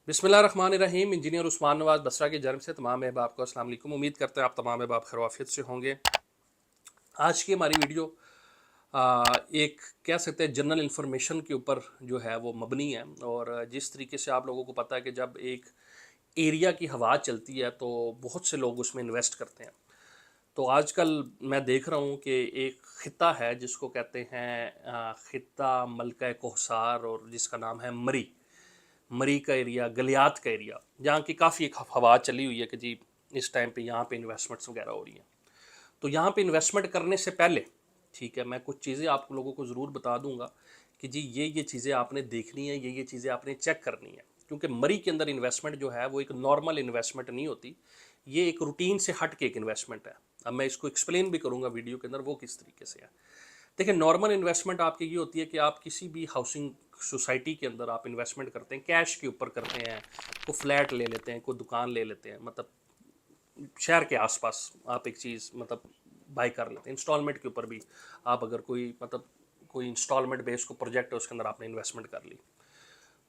बिस्मिल्लाहिर्रहमानिर्रहीम। इंजीनियर उस्मान नवाज बसरा की जन्म से तमाम अहबाब को अस्सलाम वालेकुम। उम्मीद करते हैं आप तमाम अहबाब खैर से होंगे। आज की हमारी वीडियो एक कह सकते हैं जनरल इन्फॉर्मेशन के ऊपर जो है वो मबनी है। और जिस तरीके से आप लोगों को पता है कि जब एक एरिया की हवा चलती है तो बहुत से लोग उसमें इन्वेस्ट करते हैं। तो आजकल मैं देख रहा हूँ कि एक ख़िता है जिसको कहते हैं ख़िता मलका कोहसार, और जिसका नाम है मरी। मरी का एरिया, गलियात का एरिया, जहाँ की काफ़ी एक हवा चली हुई है कि जी इस टाइम पे यहाँ पे इन्वेस्टमेंट्स वगैरह हो रही हैं। तो यहाँ पे इन्वेस्टमेंट करने से पहले ठीक है, मैं कुछ चीज़ें आप लोगों को ज़रूर बता दूंगा कि जी ये चीज़ें आपने देखनी है, ये चीज़ें आपने चेक करनी है। क्योंकि मरी के अंदर इन्वेस्टमेंट जो है वो एक नॉर्मल इन्वेस्टमेंट नहीं होती, ये एक रूटीन से हट के एक इन्वेस्टमेंट है। अब मैं इसको एक्सप्लेन भी करूँगा वीडियो के अंदर वो किस तरीके से है। देखिए, नॉर्मल इन्वेस्टमेंट आपकी ये होती है कि आप किसी भी हाउसिंग सोसाइटी के अंदर आप इन्वेस्टमेंट करते हैं, कैश के ऊपर करते हैं। कोई फ्लैट ले लेते हैं, कोई दुकान ले लेते हैं, मतलब शहर के आसपास आप एक चीज़ मतलब बाई कर लेते हैं। इंस्टॉलमेंट के ऊपर भी आप अगर कोई मतलब कोई इंस्टॉलमेंट बेस को प्रोजेक्ट है उसके अंदर आपने इन्वेस्टमेंट कर ली,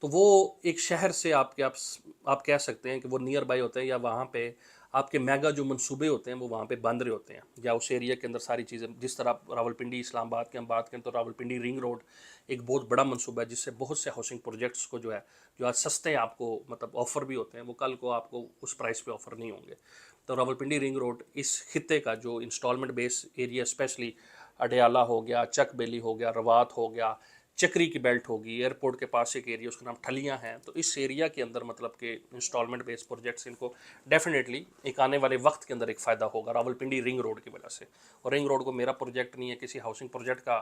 तो वो एक शहर से आपके आप कह सकते हैं कि वो नियर बाई होते हैं, या वहाँ पे आपके मेगा जो मंसूबे होते हैं वो वहाँ पे बन रहे होते हैं, या उस एरिया के अंदर सारी चीज़ें। जिस तरह आप रावलपिंडी इस्लामाबाद की हम बात करें तो रावलपिंडी रिंग रोड एक बहुत बड़ा मंसूबा है, जिससे बहुत से हाउसिंग प्रोजेक्ट्स को जो है जो आज सस्ते आपको मतलब ऑफ़र भी होते हैं, वो कल को आपको उस प्राइस पे ऑफ़र नहीं होंगे। तो रावलपिंडी रिंग रोड इस खिते का जो instalment base area, specially Adiala हो गया, चक बेली हो गया, रवात हो गया, चक्री की बेल्ट होगी, एयरपोर्ट के पास एक एरिया उसका नाम ठलियाँ हैं, तो इस एरिया के अंदर मतलब कि इंस्टॉलमेंट बेस्ड प्रोजेक्ट्स इनको डेफिनेटली एक आने वाले वक्त के अंदर एक फ़ायदा होगा रावलपिंडी रिंग रोड की वजह से। और रिंग रोड को मेरा प्रोजेक्ट नहीं है, किसी हाउसिंग प्रोजेक्ट का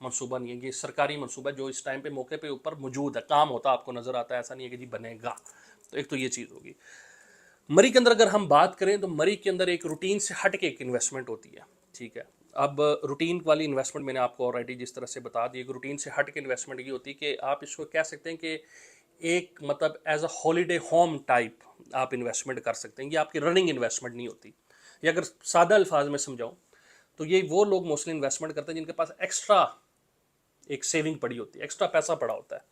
मंसूबा नहीं है, ये सरकारी मंसूबा है जो इस टाइम पे मौके पे ऊपर मौजूद है, काम होता आपको नज़र आता है, ऐसा नहीं है कि जी बनेगा। तो एक तो ये चीज़ होगी। मरी के अंदर अगर हम बात करें तो मरी के अंदर एक रूटीन से हट के एक इन्वेस्टमेंट होती है। ठीक है, अब रूटीन वाली इन्वेस्टमेंट मैंने आपको ऑलरेडी जिस तरह से बता दी, एक रूटीन से हट के इन्वेस्टमेंट ये होती है कि आप इसको कह सकते हैं कि एक मतलब as a holiday home type आप इन्वेस्टमेंट कर सकते हैं। ये आपकी रनिंग इन्वेस्टमेंट नहीं होती। ये अगर सादा अल्फाज में समझाऊँ तो ये वो लोग मोस्टली इन्वेस्टमेंट करते हैं जिनके पास एक्स्ट्रा एक सेविंग पड़ी होती है, एक्स्ट्रा पैसा पड़ा होता है।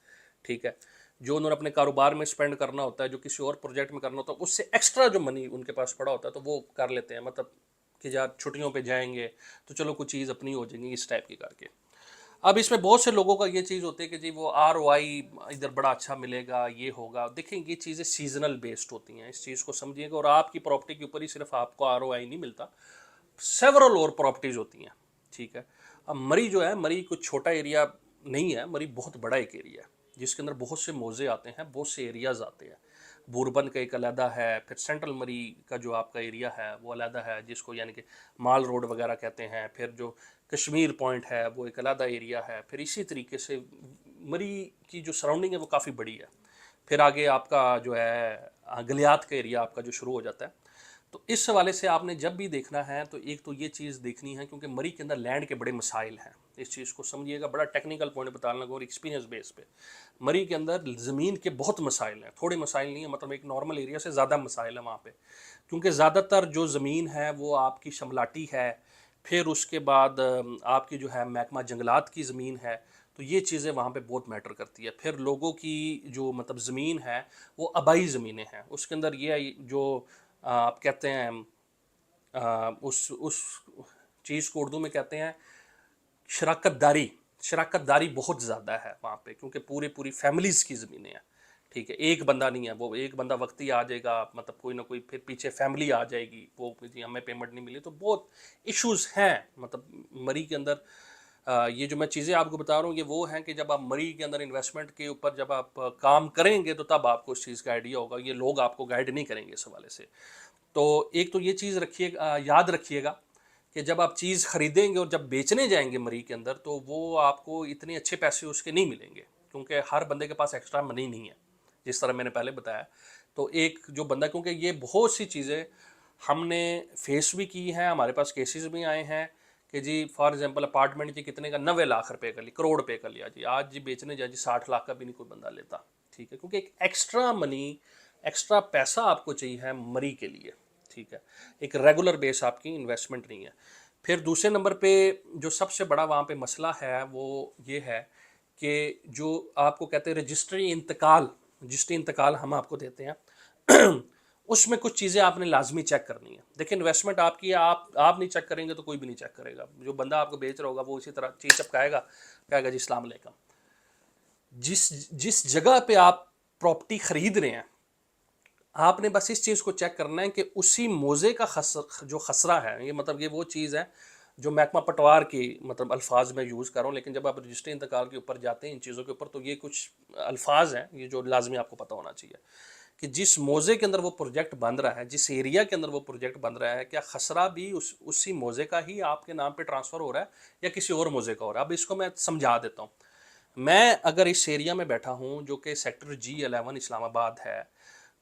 ठीक है, जो उन्होंने अपने कारोबार में स्पेंड करना होता है, जो किसी और प्रोजेक्ट में करना होता है, उससे एक्स्ट्रा जो मनी उनके पास पड़ा होता है तो वो कर लेते हैं। मतलब कि यार छुट्टियों पे जाएंगे तो चलो कुछ चीज़ अपनी हो जाएंगी, इस टाइप की करके। अब इसमें बहुत से लोगों का ये चीज़ होती है कि जी वो ROI इधर बड़ा अच्छा मिलेगा, ये होगा। देखें, ये चीज़ें सीजनल बेस्ड होती हैं, इस चीज़ को समझिएगा। और आपकी प्रॉपर्टी के ऊपर ही सिर्फ आपको ROI नहीं मिलता, सेवरल और प्रॉपर्टीज़ होती हैं। ठीक है, अब मरी जो है, मरी कुछ छोटा एरिया नहीं है, मरी बहुत बड़ा एक एरिया है जिसके अंदर बहुत से मौजे आते हैं, बहुत से एरियाज़ आते हैं। बूरबन का एक अलहदा है, फिर सेंट्रल मरी का जो आपका एरिया है वो अलहदा है, जिसको यानी कि माल रोड वगैरह कहते हैं। फिर जो कश्मीर पॉइंट है वो एक अलहदा एरिया है। फिर इसी तरीके से मरी की जो सराउंडिंग है वो काफ़ी बड़ी है। फिर आगे आपका जो है गलियात का एरिया आपका जो शुरू हो जाता है। तो इस हवाले से आपने जब भी देखना है तो एक तो ये चीज़ देखनी है, क्योंकि मरी के अंदर लैंड के बड़े मसाइल हैं। इस चीज़ को समझिएगा, बड़ा टेक्निकल पॉइंट बताने लगा और एक्सपीरियंस बेस पे। मरी के अंदर ज़मीन के बहुत मसाइल हैं, थोड़े मसाइल नहीं है, मतलब एक नॉर्मल एरिया से ज़्यादा मसाइल है वहाँ पे। क्योंकि ज़्यादातर जो ज़मीन है वो आपकी शमलाटी है, फिर उसके बाद आपकी जो है महकमा जंगलात की ज़मीन है। तो ये चीज़ें वहाँ पे बहुत मैटर करती है। फिर लोगों की जो मतलब ज़मीन है वो आबाई ज़मीनें हैं, उसके अंदर ये है जो आप कहते हैं उस चीज़ को उर्दू में कहते हैं शराकत दारी बहुत ज़्यादा है वहाँ पे, क्योंकि पूरी पूरी फैमिलीज़ की ज़मीनें हैं। ठीक है, एक बंदा नहीं है, वो एक बंदा वक्त ही आ जाएगा, मतलब कोई ना कोई फिर पीछे फैमिली आ जाएगी, वो जी हमें पेमेंट नहीं मिली। तो बहुत इश्यूज़ हैं मतलब मरी के अंदर। ये जो मैं चीज़ें आपको बता रहा हूँ ये वो हैं कि जब आप मरी के अंदर इन्वेस्टमेंट के ऊपर जब आप काम करेंगे तो तब आपको इस चीज़ का आइडिया होगा। ये लोग आपको गाइड नहीं करेंगे इस हवाले से। तो एक तो ये चीज़ रखिएगा, याद रखिएगा कि जब आप चीज़ खरीदेंगे और जब बेचने जाएंगे मरी के अंदर तो वो आपको इतने अच्छे पैसे उसके नहीं मिलेंगे, क्योंकि हर बंदे के पास एक्स्ट्रा मनी नहीं है, जिस तरह मैंने पहले बताया। तो एक जो बंदा, क्योंकि ये बहुत सी चीज़ें हमने फेस भी की हैं, हमारे पास केसेस भी आए हैं कि जी फॉर एग्जांपल अपार्टमेंट जी कितने का 90 लाख रुपए का लिया, करोड़ रुपए का लिया जी, आज जी बेचने जाए जी 60 लाख का भी नहीं कोई बंदा लेता। ठीक है, क्योंकि एक एक्स्ट्रा मनी, एक्स्ट्रा पैसा आपको चाहिए है मरी के लिए। ठीक है, एक रेगुलर बेस आपकी इन्वेस्टमेंट नहीं है। फिर दूसरे नंबर पे जो सबसे बड़ा वहाँ पे मसला है वो ये है कि जो आपको कहते हैं रजिस्ट्री इंतकाल रजिस्ट्री इंतकाल हम आपको देते हैं उसमें कुछ चीज़ें आपने लाजमी चेक करनी है। देखिए इन्वेस्टमेंट आपकी है, आप नहीं चेक करेंगे तो कोई भी नहीं चेक करेगा। जो बंदा आपको बेच रहा होगा वो उसी तरह चीज़ चपकाएगा, कहेगा जी अस्सलाम वालेकुम। जिस जिस जगह पे आप प्रॉपर्टी खरीद रहे हैं, आपने बस इस चीज़ को चेक करना है कि उसी मोज़े का जो खसरा है, ये मतलब ये वो चीज़ है जो महकमा पटवार की मतलब अल्फाज में यूज़ कर रहा हूँ, लेकिन जब आप रजिस्ट्री इंतकाल के ऊपर जाते हैं इन चीज़ों के ऊपर तो ये कुछ अल्फाज हैं ये जो लाजमी आपको पता होना चाहिए कि जिस मोज़े के अंदर वो प्रोजेक्ट बन रहा है, जिस एरिया के अंदर वो प्रोजेक्ट बन रहा है, क्या खसरा भी उसी मोज़े का ही आपके नाम पे ट्रांसफ़र हो रहा है या किसी और मोज़े का हो रहा है। अब इसको मैं समझा देता हूँ। मैं अगर इस एरिया में बैठा हूँ जो कि सेक्टर G11 इस्लामाबाद है,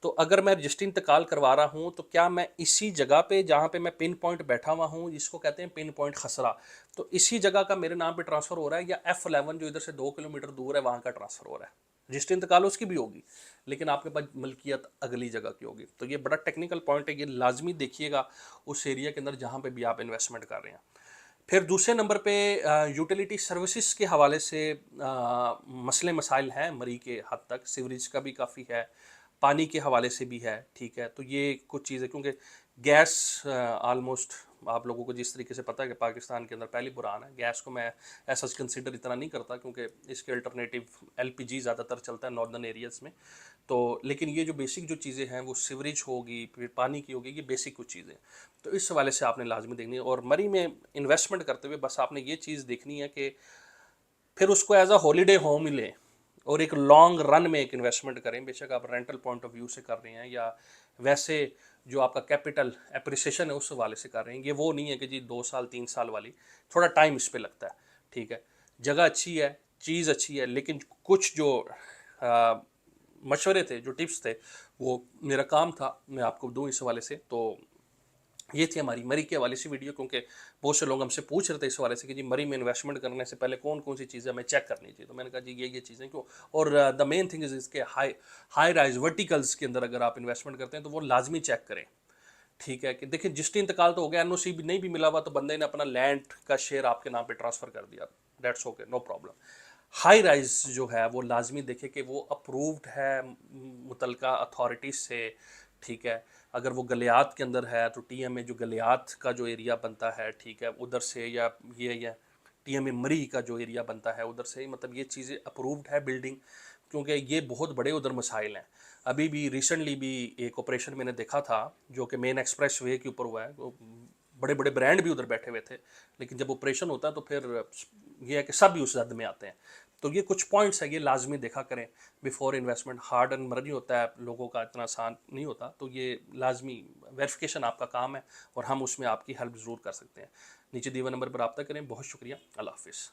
तो अगर मैं रजिस्ट्री इंतकाल करवा रहा हूँ तो क्या मैं इसी जगह पे जहाँ पे मैं पिन पॉइंट बैठा हुआ हूँ, जिसको कहते हैं पिन पॉइंट खसरा, तो इसी जगह का मेरे नाम पे ट्रांसफ़र हो रहा है या F11 जो इधर से 2 किलोमीटर दूर है वहाँ का ट्रांसफ़र हो रहा है। रजिस्ट्री इंतकाल उसकी भी होगी लेकिन आपके पास मलकियत अगली जगह की होगी। तो ये बड़ा टेक्निकल पॉइंट है, ये लाजमी देखिएगा उस एरिया के अंदर जहाँ पे भी आप इन्वेस्टमेंट कर रहे हैं। फिर दूसरे नंबर पे यूटिलिटी सर्विसेज के हवाले से मसले मसाइल हैं मरी के हद तक, सीवरेज का भी काफ़ी है, पानी के हवाले से भी है, ठीक है। तो ये कुछ चीज़ें, क्योंकि गैस आलमोस्ट आप लोगों को जिस तरीके से पता है कि पाकिस्तान के अंदर पहली बुरान है, गैस को मैं ऐसा कंसिडर इतना नहीं करता क्योंकि इसके अल्टरनेटिव LPG ज़्यादातर चलता है नॉर्दर्न एरियाज़ में। तो लेकिन ये जो बेसिक जो चीज़ें हैं वो सीवरेज होगी, फिर पानी की होगी, ये बेसिक कुछ चीज़ें। तो इस हवाले से आपने लाजमी देखनी है और मरी में इन्वेस्टमेंट करते हुए बस आपने ये चीज़ देखनी है कि फिर उसको एज अ हॉलीडे होम ही लें और एक लॉन्ग रन में एक इन्वेस्टमेंट करें। बेशक आप रेंटल पॉइंट ऑफ व्यू से कर रहे हैं या वैसे जो आपका कैपिटल एप्रिसिएशन है उस हवाले से कर रहे हैं, ये वो नहीं है कि जी 2 साल 3 साल वाली, थोड़ा टाइम इस पर लगता है, ठीक है। जगह अच्छी है, चीज़ अच्छी है, लेकिन कुछ जो मशवरे थे, जो टिप्स थे, वो मेरा काम था मैं आपको दूँ इस हवाले से। तो ये थी हमारी मरी के हवाले से वीडियो, क्योंकि बहुत से लोग हमसे पूछ रहे थे इस हवाले से कि जी मरी में इन्वेस्टमेंट करने से पहले कौन कौन सी चीज़ें हमें चेक करनी चाहिए। तो मैंने कहा जी ये चीज़ें क्यों, और द मेन थिंग इज़ इसके हाई राइज वर्टिकल्स के अंदर अगर आप इन्वेस्टमेंट करते हैं तो वो लाजमी चेक करें, ठीक है। कि देखिए रजिस्ट्री इंतकाल तो हो गया, NOC भी नहीं भी मिला हुआ तो बंदे ने अपना लैंड का शेयर आपके नाम पे ट्रांसफ़र कर दिया, that's okay, no problem. High rise जो है वो लाजमी देखे कि वो अप्रूव्ड है मुतलका अथॉरिटीज़ से, ठीक है। अगर वो गलियात के अंदर है तो TMA जो गलियात का जो एरिया बनता है, ठीक है, उधर से, या TMA मरी का जो एरिया बनता है उधर से, मतलब ये चीज़ें अप्रूव्ड है बिल्डिंग, क्योंकि ये बहुत बड़े उधर मसाइल हैं। अभी भी रिसेंटली भी एक ऑपरेशन मैंने देखा था जो कि मेन एक्सप्रेस वे के ऊपर हुआ है, तो बड़े बड़े ब्रांड भी उधर बैठे हुए थे, लेकिन जब ऑपरेशन होता है तो फिर ये है कि सब भी उस जद में आते हैं। तो ये कुछ पॉइंट्स है, ये लाजमी देखा करें बिफोर इन्वेस्टमेंट। हार्ड एंड मर्जी होता है, लोगों का इतना आसान नहीं होता, तो ये लाजमी वेरिफिकेशन आपका काम है और हम उसमें आपकी हेल्प ज़रूर कर सकते हैं। नीचे दिए हुए नंबर पर रब्ता करें। बहुत शुक्रिया, अल्लाह हाफिज़।